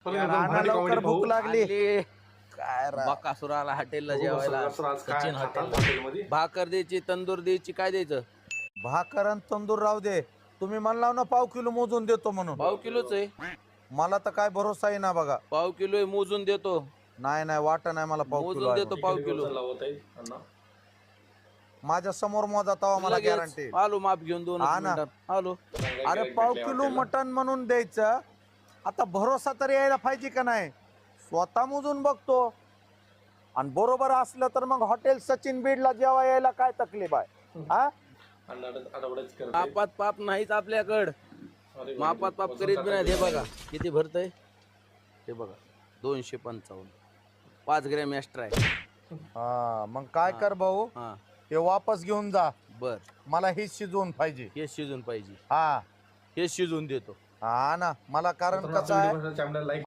राणा लवकर भूक लागली. काय बकासुराला हॉटेलला जेवायला सचिन हॉटेल. भाकर द्यायची, तंदूर द्यायची, काय द्यायचं? भाकर आणि तंदूर राहू दे. तुम्ही म्हणला ना पाव किलो मोजून देतो म्हणून. पाव किलोच आहे. मला तर काय भरोसा आहे ना बघा. पाव किलो आहे, मोजून देतो. नाही वाटत नाही मला पाव किलो मोजून देतो पाव किलो. माझ्या समोर मोजा तवा मला गॅरंटी. आलो माप घेऊन 2 मिनिटात आलो. अरे पाव किलो मटन म्हणून द्यायचं. आता भरोसा तरी यायला पाहिजे का नाही. स्वतः मोजून बघतो आणि बरोबर असलं तर मग हॉटेल सचिन बीडला जेव्हा यायला काय तकलीफ आहे. हा मापात पाप नाहीच आपल्याकड. मापात पाप करीत बी नाही. हे बघा किती भरतय. हे बघा 255 5 ग्रॅम एक्स्ट्रा आहे. हा मग काय कर भाऊ, हा हे वापस घेऊन जा. बर, मला हे शिजवून पाहिजे. हे शिजून पाहिजे. हा हे शिजून देतो. हा ना, मला कारण कसं आहे